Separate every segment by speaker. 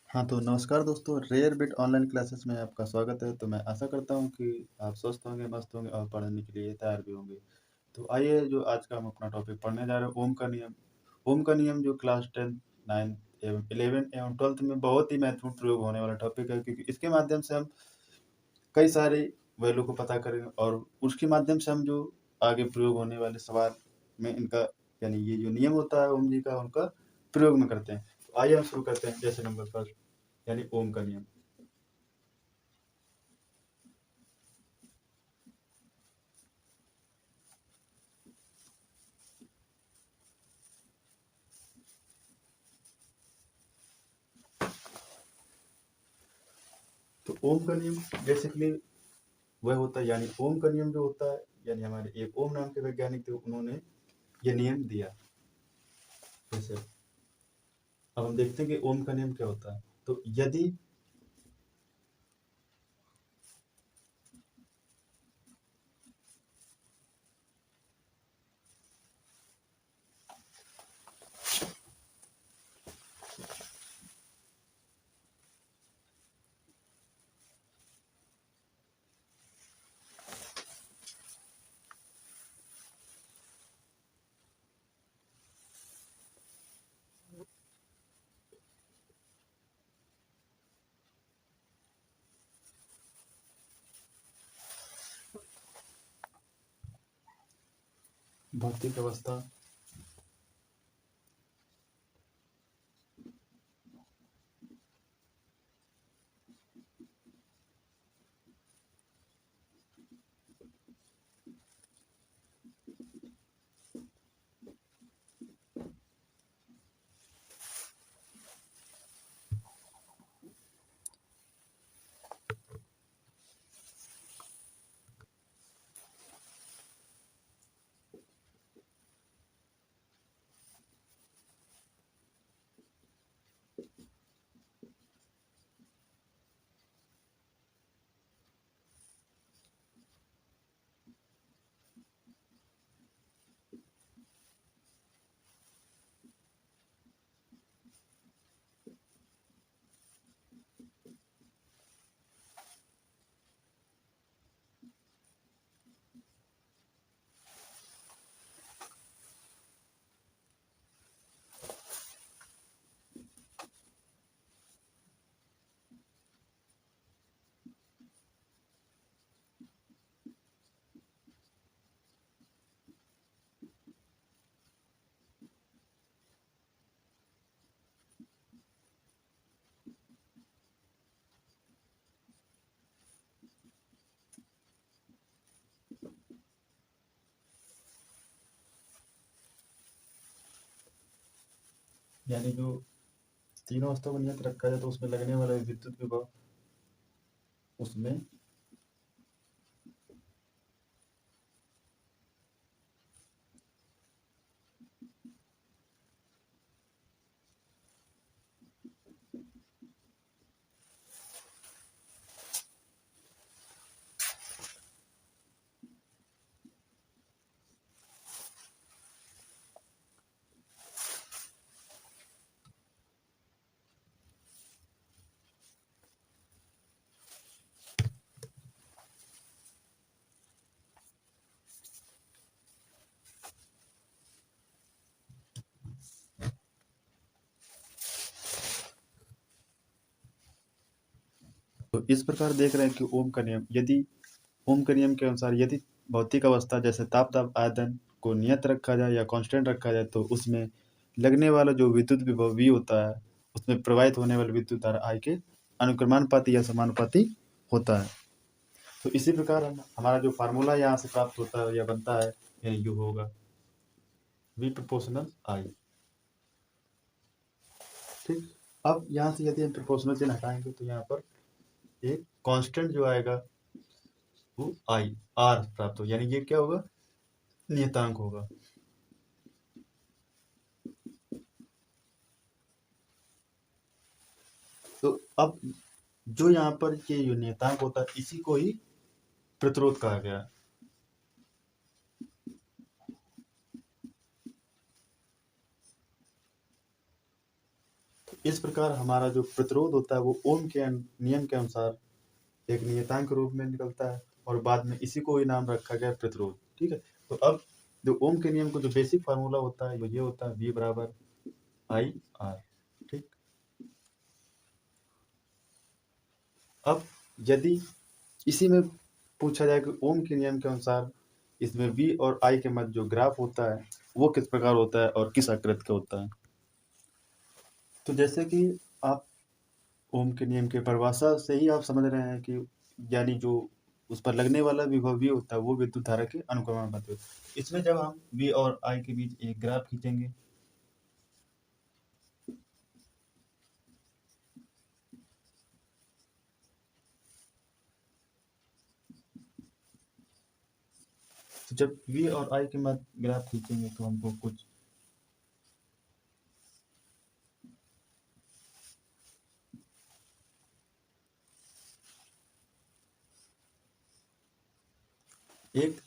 Speaker 1: हाँ, तो नमस्कार दोस्तों, रेयर बिट ऑनलाइन क्लासेस में आपका स्वागत है। तो मैं आशा करता हूँ कि आप स्वस्थ होंगे, मस्त होंगे और पढ़ने के लिए तैयार भी होंगे। तो आइए जो आज का हम अपना टॉपिक पढ़ने जा रहे हैं, ओम का नियम। ओम का नियम जो क्लास 10, 9 एवं 11 एवं 12th में बहुत ही महत्वपूर्ण प्रयोग होने वाला टॉपिक है, क्योंकि इसके माध्यम से हम कई सारे वैल्यू को पता करेंगे और उसके माध्यम से हम जो आगे प्रयोग होने वाले सवाल में इनका यानी ये जो नियम होता है ओम जी का, उनका प्रयोग में करते हैं। तो आइए हम शुरू करते हैं। जैसे नंबर फर्स्ट यानी ओम का नियम। तो ओम का नियम बेसिकली वह होता है, यानी ओम का नियम जो होता है, यानी हमारे एक ओम नाम के वैज्ञानिक थे, उन्होंने ये नियम दिया। जैसे अब हम देखते हैं कि ओम का नियम क्या होता है। तो यदि भौतिक अवस्था यानी जो तीनों अवस्था को नियत रखा जाए तो उसमें लगने वाला विद्युत विभव उसमें तो इस प्रकार देख रहे हैं कि ओम का नियम, यदि ओम के नियम के अनुसार यदि भौतिक अवस्था जैसे ताप दाब आयतन को नियत रखा जाए या कांस्टेंट रखा जाए, तो उसमें लगने वाला जो विद्युत विभव V होता है, उसमें प्रवाहित होने वाली विद्युत धारा I के अनुक्रमानुपाती या समानुपाती होता है। तो इसी प्रकार हमारा जो फार्मूला यहाँ से प्राप्त होता है या बनता है, यानी यू होगा V प्रोपोर्शनल I। ठीक। अब यहाँ से यदि हम प्रोपोर्शनल चिन्ह हटाएंगे तो यहाँ पर एक कांस्टेंट जो आएगा वो I R प्राप्त हो, यानी ये क्या होगा, नियतांक होगा। तो अब जो यहाँ पर ये जो नियतांक होता है, इसी को ही प्रतिरोध कहा गया है। तो इस प्रकार हमारा जो प्रतिरोध होता है वो ओम के नियम के अनुसार एक नियतांक रूप में निकलता है और बाद में इसी को ही नाम रखा गया प्रतिरोध। ठीक है, तो अब जो ओम के नियम का जो बेसिक फार्मूला होता है वो ये होता है V बराबर आई आर। ठीक, अब यदि इसी में पूछा जाए कि ओम के नियम के अनुसार इसमें V और I के मध्य जो ग्राफ होता है वो किस प्रकार होता है और किस आकृति का होता है। तो जैसे कि आप ओम के नियम की परिभाषा से ही आप समझ रहे हैं कि यानी जो उस पर लगने वाला विभव V होता है वो विद्युत धारा के अनुक्रमानुपाती होता है। इसमें जब हम V और I के बीच एक ग्राफ खींचेंगे तो जब V और I के मध्य ग्राफ खींचेंगे तो हमको कुछ एक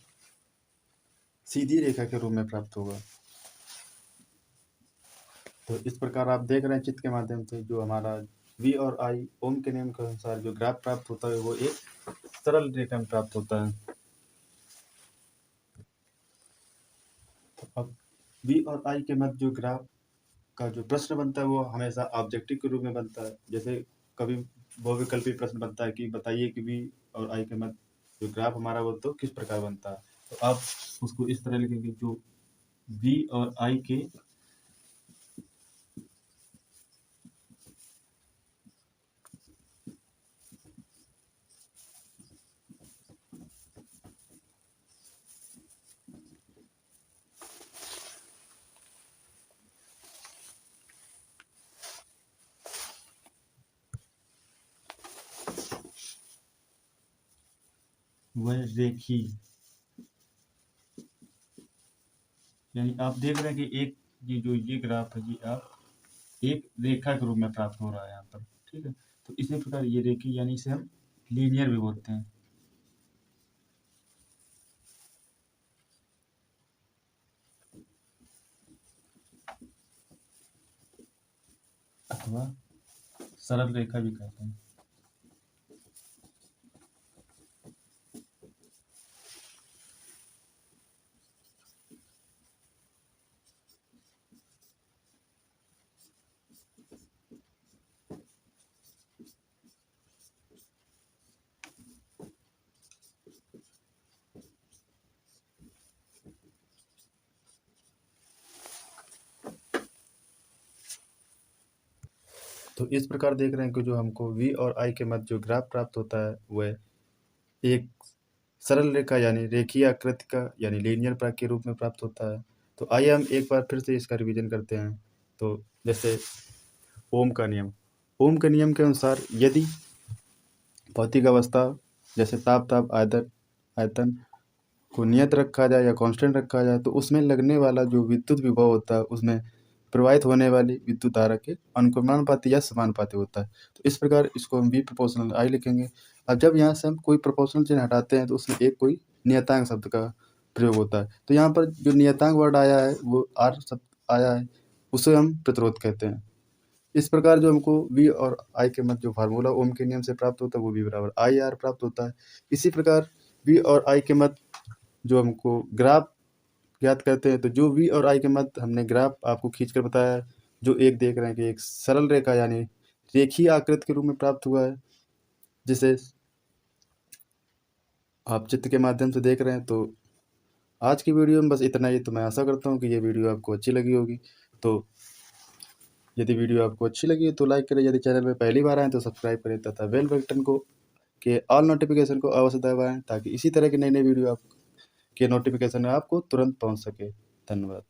Speaker 1: सीधी रेखा के रूप में प्राप्त होगा। तो इस प्रकार आप देख रहे हैं चित्र के माध्यम से जो हमारा V और I ओम के नियम के अनुसार जो ग्राफ प्राप्त होता है वो एक सरल रेखा में प्राप्त होता है। तो अब V और I के मध्य जो ग्राफ का जो प्रश्न बनता है वो हमेशा ऑब्जेक्टिव के रूप में बनता है। जैसे कभी बहुविकल्पी प्रश्न बनता है कि बताइए कि V और I के मध्य जो ग्राफ हमारा वो तो किस प्रकार बनता है। तो आप उसको इस तरह लिखेंगे जो V और I के वह रेखी यानी आप देख रहे हैं कि एक ये ग्राफ है ये आप एक रेखा के रूप में प्राप्त हो रहा है यहाँ पर। ठीक है, तो इसी प्रकार ये रेखी यानी इसे हम लीनियर भी बोलते हैं अथवा सरल रेखा भी कहते हैं। तो इस प्रकार देख रहे हैं कि जो हमको V और I के मध्य जो ग्राफ प्राप्त होता है वह एक सरल रेखा यानी रेखीय आकृति का यानी लीनियर प्राक के रूप में प्राप्त होता है। तो आइए हम एक बार फिर से इसका रिवीजन करते हैं। तो जैसे ओम का नियम, ओम के नियम के अनुसार यदि भौतिक अवस्था जैसे ताप आयतन को नियत रखा जाए या कांस्टेंट रखा जाए तो उसमें लगने वाला जो विद्युत विभव होता है उसमें प्रवाहित होने वाली विद्युत धारा के अनुक्रमानुपाती या समानुपाती होता है। तो इस प्रकार इसको हम V प्रोपोर्शनल I लिखेंगे। अब जब यहाँ से हम कोई प्रोपोर्शनल चिन्ह हटाते हैं तो उसमें एक कोई नियतांक शब्द का प्रयोग होता है। तो यहाँ पर जो नियतांक वर्ड आया है वो R शब्द आया है, उसे हम प्रतिरोध कहते हैं। इस प्रकार जो हमको V और I के मध्य जो फार्मूला ओम के नियम से प्राप्त होता है वो V बराबर IR प्राप्त होता है। इसी प्रकार V और I के मध्य जो हमको ग्राफ ज्ञात करते हैं तो जो V और I के मध्य हमने ग्राफ आपको खींचकर बताया है, जो एक देख रहे हैं कि एक सरल रेखा यानी रेखीय आकृति के रूप में प्राप्त हुआ है, जिसे आप चित्र के माध्यम से देख रहे हैं। तो आज की वीडियो में बस इतना ही। तो मैं आशा करता हूँ कि ये वीडियो आपको अच्छी लगी होगी। तो यदि वीडियो आपको अच्छी लगी तो लाइक करें, यदि चैनल में पहली बार आएँ तो सब्सक्राइब करें तथा बेल बटन को के ऑल नोटिफिकेशन को अवश्य दबाएँ ताकि इसी तरह की नई नई वीडियो आप के नोटिफिकेशन आपको तुरंत पहुँच सके। धन्यवाद।